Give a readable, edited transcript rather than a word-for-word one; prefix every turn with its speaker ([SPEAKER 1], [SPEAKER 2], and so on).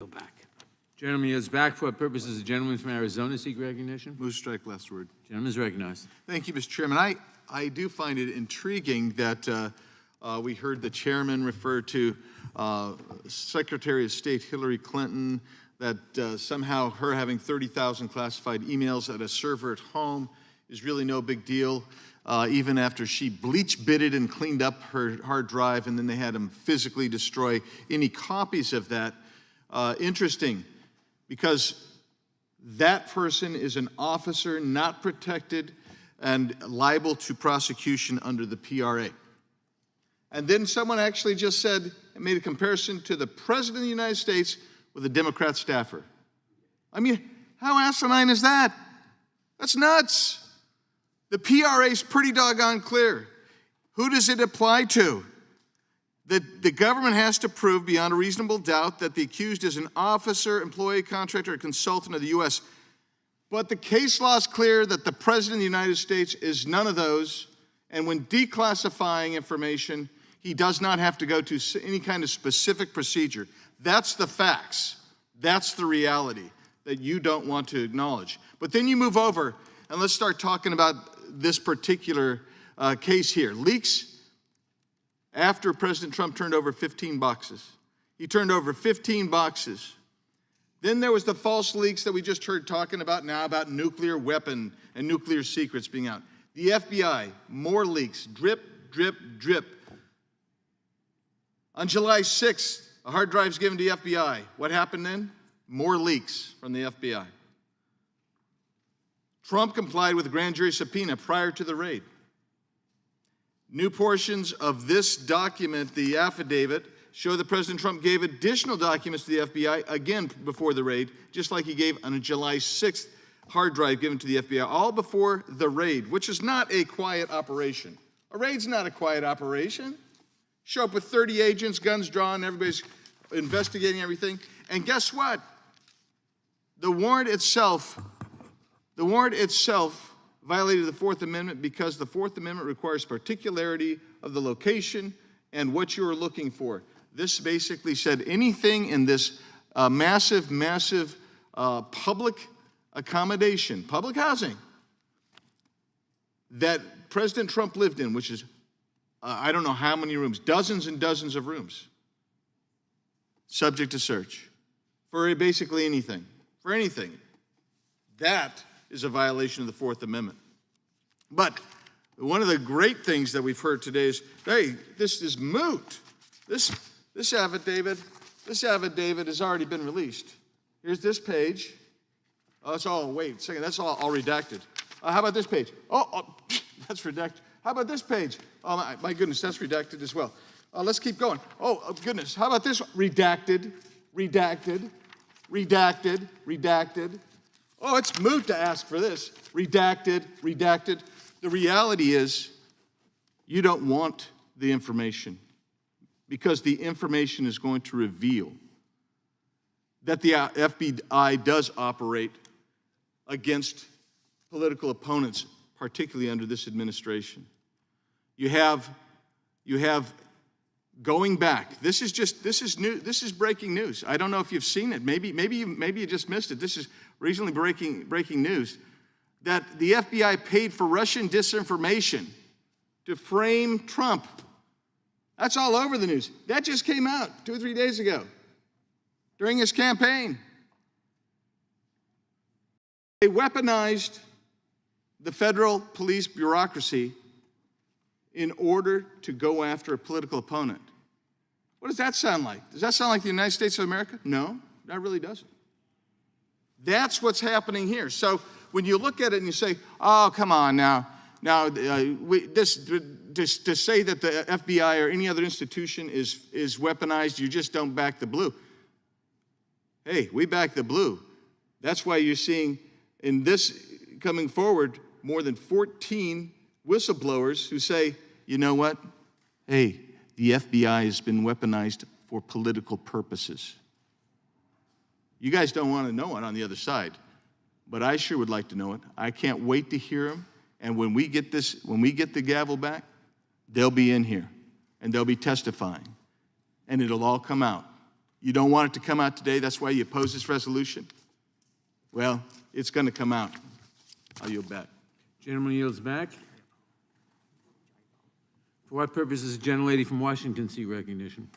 [SPEAKER 1] Go back. Gentleman is back. For what purposes the gentleman from Arizona seek recognition?
[SPEAKER 2] Move strike last word.
[SPEAKER 1] Gentleman is recognized.
[SPEAKER 2] Thank you, Mr. Chairman. I do find it intriguing that we heard the chairman refer to Secretary of State Hillary Clinton, that somehow her having 30,000 classified emails at a server at home is really no big deal, even after she bleach-bitted and cleaned up her hard drive, and then they had him physically destroy any copies of that. Interesting, because that person is an officer not protected and liable to prosecution under the PRA. And then someone actually just said, made a comparison to the President of the United States with a Democrat staffer. I mean, how asinine is that? That's nuts. The PRA is pretty doggone clear. Who does it apply to? The government has to prove beyond a reasonable doubt that the accused is an officer, employee, contractor, or consultant of the U.S. But the case law is clear that the President of the United States is none of those, and when declassifying information, he does not have to go to any kind of specific procedure. That's the facts. That's the reality that you don't want to acknowledge. But then you move over, and let's start talking about this particular case here. Leaks after President Trump turned over 15 boxes. He turned over 15 boxes. Then there was the false leaks that we just heard talking about now about nuclear weapon and nuclear secrets being out. The FBI, more leaks, drip, drip, drip. On July 6th, a hard drive is given to the FBI. What happened then? More leaks from the FBI. Trump complied with a grand jury subpoena prior to the raid. New portions of this document, the affidavit, show that President Trump gave additional documents to the FBI, again before the raid, just like he gave on a July 6th hard drive given to the FBI, all before the raid, which is not a quiet operation. A raid's not a quiet operation. Show up with 30 agents, guns drawn, everybody's investigating everything. And guess what? The warrant itself violated the Fourth Amendment because the Fourth Amendment requires particularity of the location and what you are looking for. This basically said anything in this massive public accommodation, public housing, that President Trump lived in, which is, I don't know how many rooms, dozens and dozens of rooms, subject to search for basically anything, for anything. That is a violation of the Fourth Amendment. But one of the great things that we've heard today is, hey, this is moot. This affidavit has already been released. Here's this page. Oh, that's all, wait a second, that's all redacted. How about this page? Oh, that's redacted. How about this page? Oh, my goodness, that's redacted as well. Let's keep going. Oh, goodness, how about this? Redacted, redacted, redacted, redacted. Oh, it's moot to ask for this. Redacted, redacted. The reality is you don't want the information because the information is going to reveal that the FBI does operate against political opponents, particularly under this administration. You have going back. This is new. This is breaking news. I don't know if you've seen it. Maybe you just missed it. This is recently breaking news that the FBI paid for Russian disinformation to frame Trump. That's all over the news. That just came out 2 or 3 days ago during his campaign. They weaponized the federal police bureaucracy in order to go after a political opponent. What does that sound like? Does that sound like the United States of America? No, that really doesn't. That's what's happening here. So when you look at it and you say, oh, come on now to say that the FBI or any other institution is weaponized, you just don't back the blue. Hey, we back the blue. That's why you're seeing in this coming forward more than 14 whistleblowers who say, you know what? Hey, the FBI has been weaponized for political purposes. You guys don't want to know it on the other side, but I sure would like to know it. I can't wait to hear them. And when we get the gavel back, they'll be in here and they'll be testifying and it'll all come out. You don't want it to come out today, that's why you oppose this resolution? Well, it's going to come out. I'll yield back.
[SPEAKER 1] Gentleman yields back. For what purpose does the gentlelady from Washington seek recognition?